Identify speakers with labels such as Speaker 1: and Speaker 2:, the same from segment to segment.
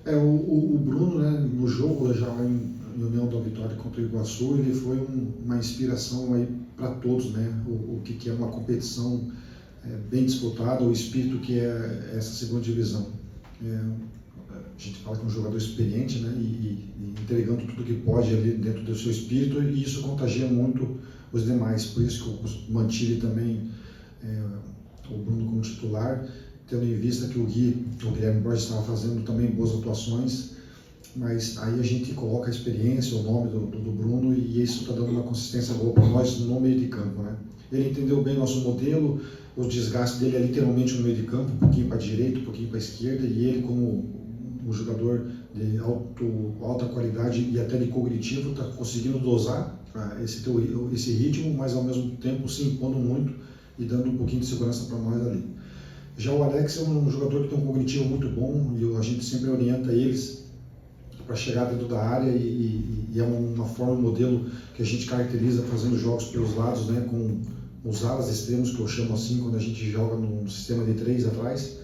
Speaker 1: O Bruno, né, no jogo já em União da Vitória contra o Iguaçu, ele foi uma inspiração aí para todos, né? O que é uma competição bem disputada, o espírito que é essa segunda divisão. A gente fala que é um jogador experiente, né, e entregando tudo que pode ali dentro do seu espírito, e isso contagia muito os demais. Por isso que eu mantive também o Bruno como titular, tendo em vista que o Guilherme Borges estava fazendo também boas atuações, mas aí a gente coloca a experiência, o nome do Bruno, e isso está dando uma consistência boa para nós no meio de campo, né? Ele entendeu bem nosso modelo, o desgaste dele é literalmente no meio de campo, um pouquinho para a direita, um pouquinho para a esquerda, e ele como um jogador de alta qualidade e até de cognitivo está conseguindo dosar esse ritmo, mas ao mesmo tempo se impondo muito e dando um pouquinho de segurança para nós ali. Já o Alex é um jogador que tem um cognitivo muito bom e a gente sempre orienta eles para chegar dentro da área e é uma forma, um modelo que a gente caracteriza fazendo jogos pelos lados, né, com os alas extremos, que eu chamo assim, quando a gente joga num sistema de 3 atrás,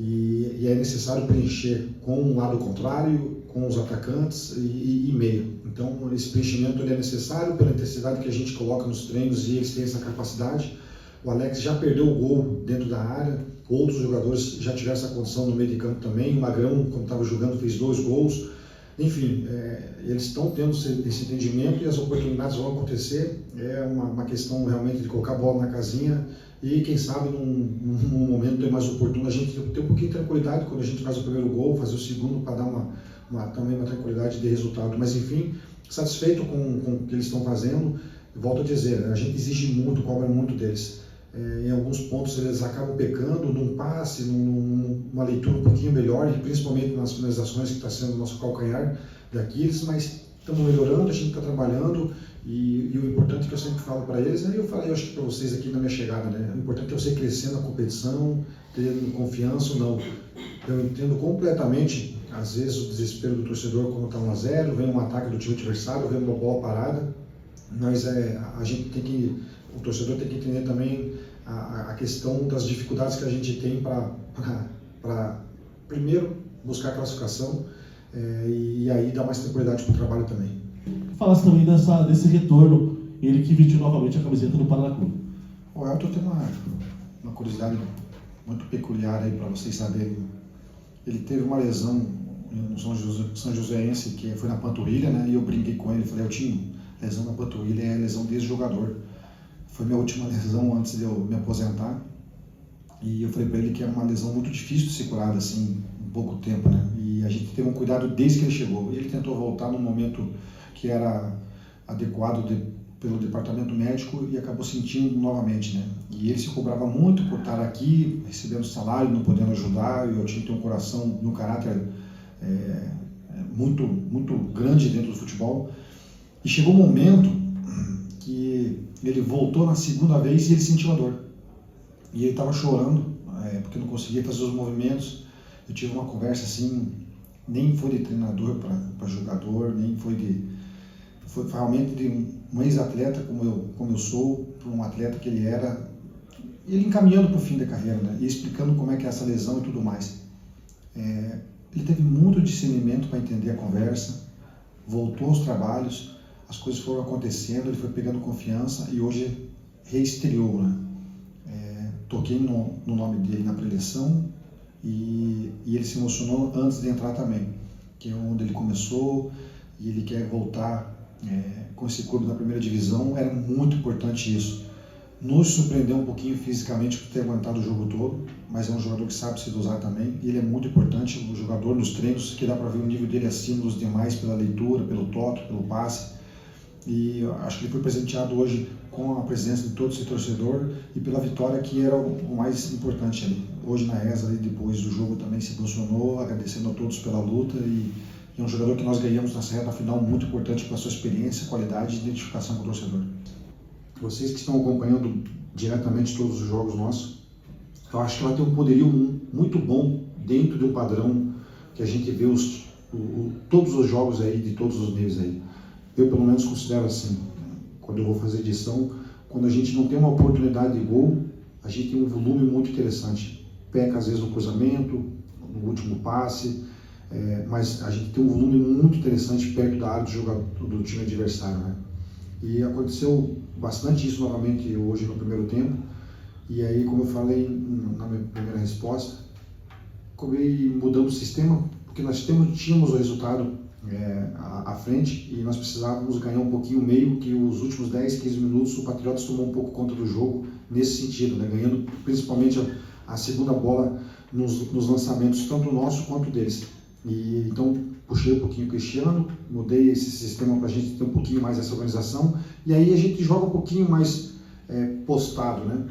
Speaker 1: e é necessário preencher com o lado contrário, com os atacantes e meio. Então esse preenchimento ele é necessário pela intensidade que a gente coloca nos treinos e eles têm essa capacidade. O Alex já perdeu o gol dentro da área, outros jogadores já tiveram essa condição no meio de campo também. O Magrão, quando estava jogando, fez 2 gols. Enfim, eles estão tendo esse entendimento e as oportunidades vão acontecer. É uma questão realmente de colocar a bola na casinha e, quem sabe, num momento mais oportuno, a gente ter um pouquinho de tranquilidade quando a gente faz o primeiro gol, fazer o segundo para dar também uma tranquilidade de resultado. Mas, enfim, satisfeito com o que eles estão fazendo. Volto a dizer, a gente exige muito, cobra muito deles. Em alguns pontos eles acabam pecando num passe, numa leitura um pouquinho melhor, e principalmente nas finalizações, que está sendo o nosso calcanhar daqueles, mas estamos melhorando, a gente está trabalhando, e o importante que eu sempre falo para eles, eu falei, eu acho que para vocês aqui na minha chegada, né? O importante é você crescer na competição, ter confiança ou não. Eu entendo completamente, às vezes, o desespero do torcedor quando está 1-0, vem um ataque do time adversário, vem uma bola parada, mas a gente tem que, o torcedor tem que entender também a questão das dificuldades que a gente tem para primeiro buscar a classificação e aí dar mais tranquilidade para o trabalho também.
Speaker 2: Falasse também desse retorno, ele que vestiu novamente a camiseta do Paraná Clube.
Speaker 1: O Elton tem uma curiosidade muito peculiar aí para vocês saberem. Ele teve uma lesão no São Joséense, que foi na panturrilha, né? E eu brinquei com ele, falei, Eltinho, lesão na panturrilha é lesão desse jogador. Foi minha última lesão antes de eu me aposentar, e eu falei para ele que é uma lesão muito difícil de ser curada assim, em pouco tempo, né? E a gente teve um cuidado desde que ele chegou. Ele tentou voltar no momento que era adequado pelo departamento médico e acabou sentindo novamente, né? E ele se cobrava muito por estar aqui, recebendo salário, não podendo ajudar, e eu tinha que ter um coração e um caráter muito, muito grande dentro do futebol. E chegou um momento que ele voltou na segunda vez e ele sentiu a dor. E ele estava chorando, porque não conseguia fazer os movimentos. Eu tive uma conversa assim, nem foi de treinador para jogador, nem foi realmente de um ex-atleta como eu sou, para um atleta que ele era, ele encaminhando para o fim da carreira, né? E explicando como é que é essa lesão e tudo mais. Ele teve muito discernimento para entender a conversa, voltou aos trabalhos, as coisas foram acontecendo, ele foi pegando confiança e hoje reestreou, né? Toquei no nome dele na preleção e ele se emocionou antes de entrar também, que é onde ele começou, e ele quer voltar com esse clube na primeira divisão. Era muito importante isso. Nos surpreendeu um pouquinho fisicamente por ter aguentado o jogo todo, mas é um jogador que sabe se dosar também, e ele é muito importante, o jogador nos treinos, que dá para ver o nível dele acima dos demais pela leitura, pelo toque, pelo passe. E eu acho que ele foi presenteado hoje com a presença de todo esse torcedor e pela vitória, que era o mais importante ali. Hoje na reza, ali, depois do jogo, também se emocionou, agradecendo a todos pela luta, e é um jogador que nós ganhamos nessa reta final muito importante pela sua experiência, qualidade e identificação com o torcedor. Vocês que estão acompanhando diretamente todos os jogos nossos, eu acho que ela tem um poderio muito bom dentro de um padrão que a gente vê todos os jogos aí, de todos os níveis aí. Eu, pelo menos, considero assim, quando eu vou fazer edição, quando a gente não tem uma oportunidade de gol, a gente tem um volume muito interessante. Peca, às vezes, no cruzamento, no último passe, mas a gente tem um volume muito interessante perto da área do time adversário, né? E aconteceu bastante isso novamente hoje no primeiro tempo. E aí, como eu falei na minha primeira resposta, acabei mudando o sistema, porque nós tínhamos o resultado à frente e nós precisávamos ganhar um pouquinho o meio, que os últimos 10, 15 minutos o Patriotas tomou um pouco conta do jogo nesse sentido, né? Ganhando principalmente a segunda bola nos lançamentos, tanto nosso quanto deles. E então puxei um pouquinho o Cristiano, mudei esse sistema para a gente ter um pouquinho mais essa organização, e aí a gente joga um pouquinho mais postado, né?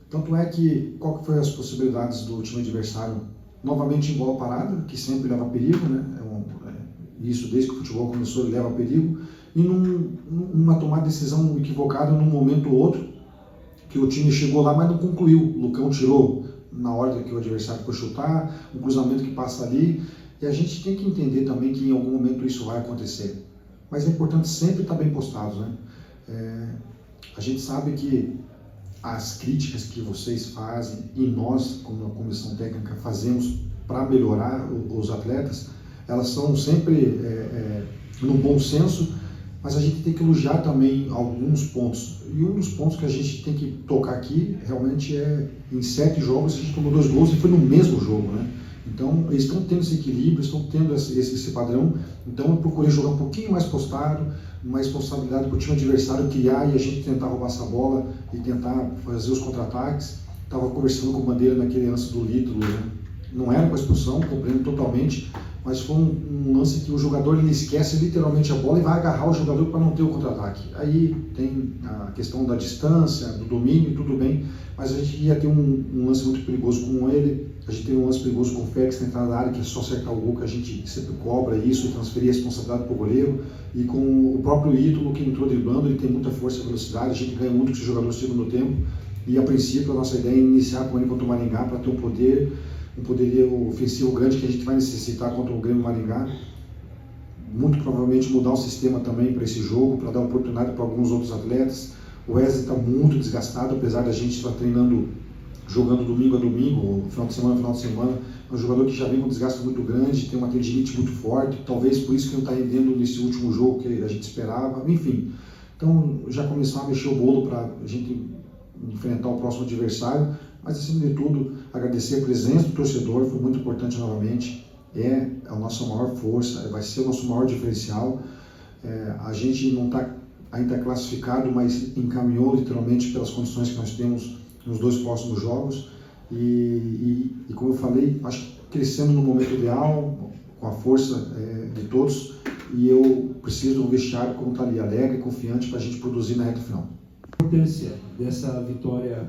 Speaker 1: Tanto é que, qual que foi as possibilidades do time adversário? Novamente em bola parada, que sempre leva perigo, né? Isso desde que o futebol começou, ele leva perigo, e numa tomada de decisão equivocada num momento ou outro, que o time chegou lá, mas não concluiu. O Lucão tirou na hora que o adversário foi chutar, um cruzamento que passa ali, e a gente tem que entender também que em algum momento isso vai acontecer. Mas é importante sempre estar bem postados, né? A gente sabe que as críticas que vocês fazem e nós, como a comissão técnica, fazemos para melhorar os atletas, elas são sempre no bom senso, mas a gente tem que elogiar também alguns pontos. E um dos pontos que a gente tem que tocar aqui, realmente em 7 jogos, a gente tomou 2 gols e foi no mesmo jogo, né? Então, eles estão tendo esse equilíbrio, estão tendo esse padrão. Então, eu procurei jogar um pouquinho mais postado, mais responsabilidade para o time adversário criar e a gente tentar roubar essa bola e tentar fazer os contra-ataques. Estava conversando com o Bandeira naquele lance do Lítulo, né? Não era com a expulsão, compreendo totalmente, mas foi um lance que o jogador ele esquece literalmente a bola e vai agarrar o jogador para não ter o contra-ataque. Aí tem a questão da distância, do domínio, tudo bem, mas a gente ia ter um lance muito perigoso com ele, a gente teve um lance perigoso com o Félix na entrada da área, que é só acertar o gol, que a gente sempre cobra isso e transferir a responsabilidade para o goleiro, e com o próprio Ítalo, que entrou driblando, ele tem muita força e velocidade, a gente ganha muito com esse jogador no segundo tempo, e a princípio a nossa ideia é iniciar com ele contra o Maringá para ter um poderio ofensivo grande que a gente vai necessitar contra o Grêmio Maringá. Muito provavelmente mudar o sistema também para esse jogo, para dar oportunidade para alguns outros atletas. O Wesley está muito desgastado, apesar da gente estar treinando, jogando domingo a domingo, final de semana a final de semana. É um jogador que já vem com um desgaste muito grande, tem uma tendinite muito forte, talvez por isso que não está rendendo nesse último jogo que a gente esperava, enfim. Então já começar a mexer o bolo para a gente enfrentar o próximo adversário. Mas, acima de tudo, agradecer a presença do torcedor, foi muito importante novamente, é a nossa maior força, vai ser o nosso maior diferencial. A gente não está ainda classificado, mas encaminhou literalmente pelas condições que nós temos nos 2 próximos jogos. E como eu falei, acho que crescendo no momento ideal, com a força de todos, e eu preciso do vestiário como está ali, alegre e confiante para a gente produzir na reta final.
Speaker 3: A importância dessa vitória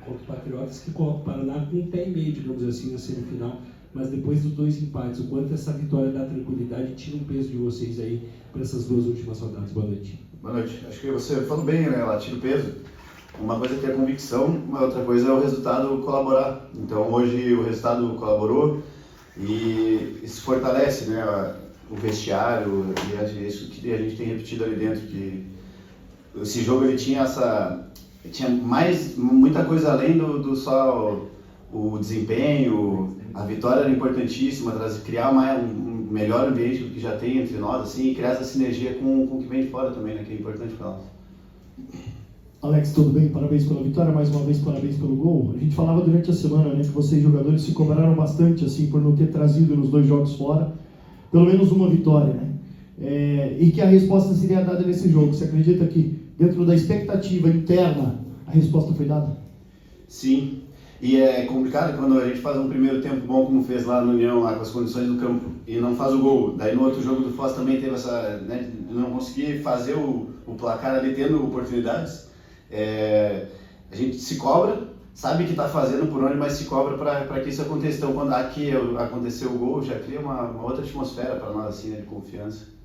Speaker 3: contra o Patriotas, que coloca o Paraná com um pé e meio, digamos assim, na semifinal, mas depois dos 2 empates, o quanto essa vitória dá tranquilidade e tira um peso de vocês aí para essas 2 últimas rodadas? Boa noite.
Speaker 4: Boa noite. Acho que você falou bem, né? Ela tira o peso. Uma coisa é ter a convicção, uma outra coisa é o resultado colaborar. Então hoje o resultado colaborou e se fortalece, né? O vestiário e isso que a gente tem repetido ali dentro, que esse jogo ele tinha muita coisa além do só o desempenho. A vitória era importantíssima, criar um melhor ambiente do que já tem entre nós, assim, e criar essa sinergia com o que vem de fora também, né, que é importante para nós.
Speaker 5: Alex, tudo bem? Parabéns pela vitória, mais uma vez parabéns pelo gol. A gente falava durante a semana, né, que vocês jogadores se cobraram bastante assim por não ter trazido nos 2 jogos fora pelo menos uma vitória, né? E que a resposta seria dada nesse jogo. Você acredita que dentro da expectativa interna a resposta foi dada?
Speaker 4: Sim, e é complicado quando a gente faz um primeiro tempo bom como fez lá no União, lá com as condições do campo, e não faz o gol. Daí no outro jogo do Foz também teve essa, né, não conseguir fazer o placar ali tendo oportunidades. A gente se cobra, sabe que está fazendo por onde, mas se cobra para que isso aconteça. Então quando aqui aconteceu o gol, já cria uma outra atmosfera para nós, assim, né, de confiança.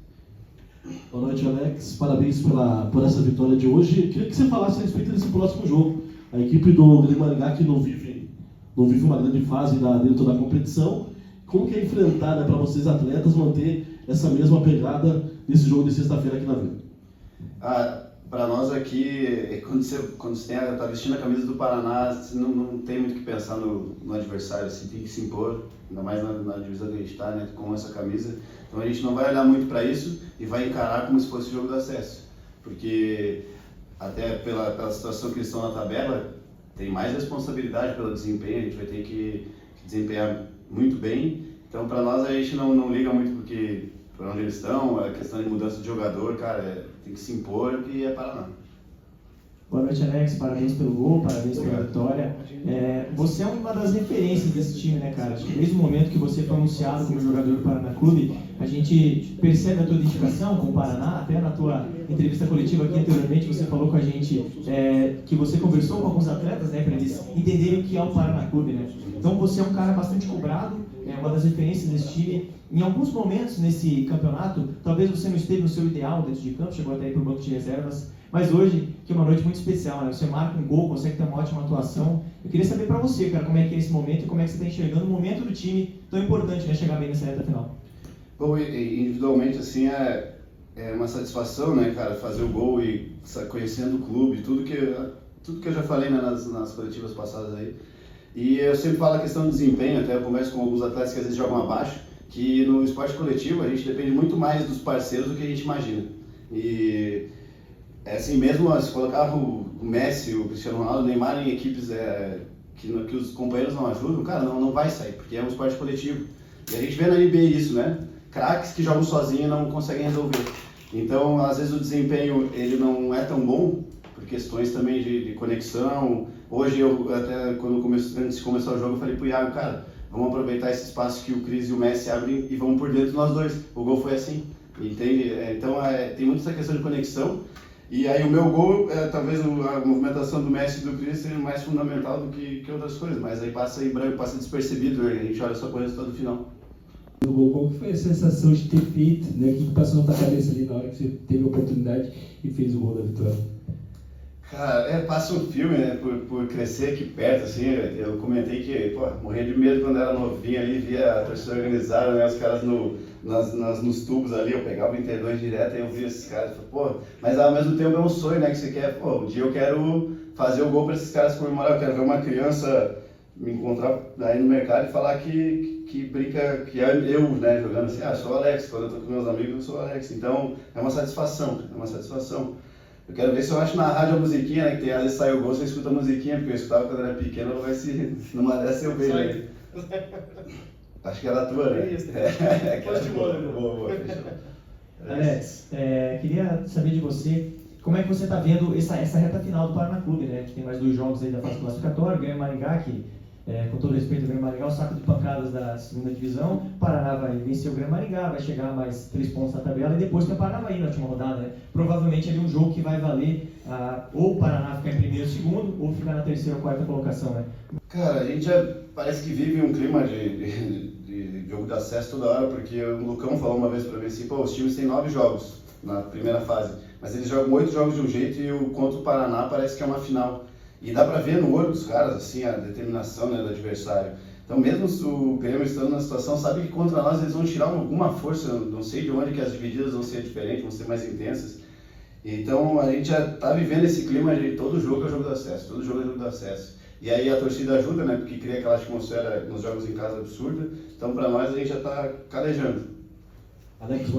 Speaker 2: Boa noite, Alex. Parabéns por essa vitória de hoje. Eu queria que você falasse a respeito desse próximo jogo. A equipe do Grêmio Maringá, que não vive uma grande fase dentro da competição. Como que é enfrentar, né, para vocês atletas manter essa mesma pegada nesse jogo de sexta-feira aqui na Vila?
Speaker 4: para nós aqui, quando você tá vestindo a camisa do Paraná, você não tem muito o que pensar no adversário, assim, tem que se impor, ainda mais na divisão que a gente está, né, com essa camisa. Então a gente não vai olhar muito para isso e vai encarar como se fosse o jogo do acesso, porque até pela situação que eles estão na tabela, tem mais responsabilidade pelo desempenho, a gente vai ter que desempenhar muito bem. Então para nós a gente não liga muito porque para onde eles estão, a questão de mudança de jogador, cara, tem que se impor e é Paraná.
Speaker 6: Boa noite, Alex. Parabéns pelo gol, parabéns pela vitória. Você é uma das referências desse time, né, cara? Acho que desde o momento que você foi anunciado como jogador do Paraná Clube, a gente percebe a tua identificação com o Paraná. Até na tua entrevista coletiva aqui anteriormente, você falou com a gente que você conversou com alguns atletas, né, para eles entenderem o que é o Paraná Clube, né? Então você é um cara bastante cobrado, é uma das referências desse time. Em alguns momentos nesse campeonato, talvez você não esteve no seu ideal dentro de campo, chegou até aí para o banco de reservas, mas hoje, que é uma noite muito especial, né? Você marca um gol, consegue ter uma ótima atuação. Eu queria saber para você, cara, como é que é esse momento e como é que você está enxergando o momento do time tão importante, né, chegar bem nessa reta final.
Speaker 4: Bom, individualmente, assim, é uma satisfação, né, cara, fazer o gol e conhecendo o clube, tudo que eu já falei, né, nas coletivas passadas aí. E eu sempre falo a questão do desempenho, até eu converso com alguns atletas que às vezes jogam abaixo, que no esporte coletivo a gente depende muito mais dos parceiros do que a gente imagina. E é assim mesmo, se colocar o Messi, o Cristiano Ronaldo, o Neymar em equipes que os companheiros não ajudam, cara, não vai sair, porque é um esporte coletivo. E a gente vê na NBA isso, né? Craques que jogam sozinhos não conseguem resolver. Então, às vezes o desempenho ele não é tão bom, por questões também de conexão. Hoje, até antes de começar o jogo, eu falei pro Iago, cara, vamos aproveitar esse espaço que o Cris e o Messi abrem e vamos por dentro nós dois. O gol foi assim, entende? Então, tem muito essa questão de conexão. E aí o meu gol, talvez a movimentação do Messi e do Cris seja mais fundamental do que outras coisas, mas aí passa em branco, passa despercebido, né? A gente olha só para o resultado final.
Speaker 3: No gol, qual foi a sensação de ter feito, né? O que passou na tua cabeça ali na hora que você teve a oportunidade e fez o gol da vitória?
Speaker 4: Cara, passa um filme, né, por crescer aqui perto, assim, eu comentei que, morria de medo quando era novinho ali, via a torcida organizada, né, os caras nos tubos ali, eu pegava o 32 direto e eu via esses caras, mas ao mesmo tempo é um sonho, né, que você quer, um dia eu quero fazer o gol para esses caras comemorar, eu quero ver uma criança me encontrar aí no mercado e falar que brinca, que é eu, né, jogando assim, sou o Alex, quando eu tô com meus amigos eu sou o Alex, então é uma satisfação. Eu quero ver se eu acho na rádio a musiquinha, né, que às vezes sai o gol, você escuta a musiquinha, porque eu escutava quando era pequeno, vou ver se numa dessa eu vejo, né? Acho que era a tua, né? Boa, fechou.
Speaker 6: Alex, queria saber de você, como é que você está vendo essa reta final do Paraná Clube, né? Que tem mais 2 jogos aí da fase classificatória, ganha Maringá, que com todo respeito, o Grêmio Maringá, o saco de pancadas da segunda divisão. O Paraná vai vencer o Grêmio Maringá, vai chegar a mais 3 pontos na tabela e depois tem o Paranavaí na última rodada, né? Provavelmente ali um jogo que vai valer ou o Paraná ficar em primeiro ou segundo, ou ficar na terceira ou quarta colocação, né?
Speaker 4: Cara, a gente parece que vive um clima de jogo de acesso toda hora, porque o Lucão falou uma vez pra mim assim, os times têm 9 jogos na primeira fase, mas eles jogam 8 jogos de um jeito e contra o Paraná parece que é uma final. E dá pra ver no olho dos caras, assim, a determinação, né, do adversário. Então, mesmo o Grêmio estando na situação, sabe que contra nós eles vão tirar alguma força, não sei de onde que as divididas vão ser diferentes, vão ser mais intensas. Então, a gente já tá vivendo esse clima de todo jogo é jogo do acesso, todo jogo é jogo do acesso. E aí a torcida ajuda, né, porque cria aquela atmosfera nos jogos em casa absurda. Então, pra nós, a gente já tá calejando.
Speaker 2: Alex,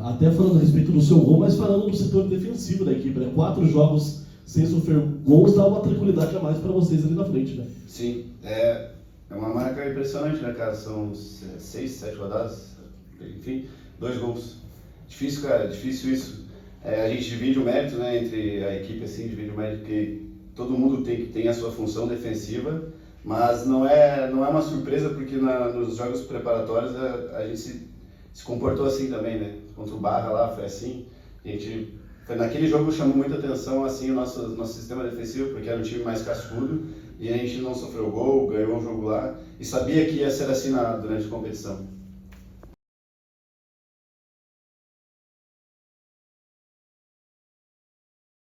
Speaker 2: até falando a respeito do seu gol, mas falando do setor defensivo da equipe, né? 4 jogos sem sofrer gols dá uma tranquilidade a mais para vocês ali na frente, né?
Speaker 4: Sim, é uma marca impressionante, né, cara? São 6, 7 rodadas, enfim, 2 gols. Difícil, cara, difícil isso. A gente divide o mérito, né, entre a equipe, assim, divide o mérito que todo mundo tem a sua função defensiva, mas não é uma surpresa porque nos jogos preparatórios a gente se comportou assim também, né? Contra o Barra lá foi assim. Naquele jogo chamou muita atenção assim, o nosso sistema defensivo, porque era um time mais cascudo e a gente não sofreu gol, ganhou o jogo lá e sabia que ia ser assim durante a competição.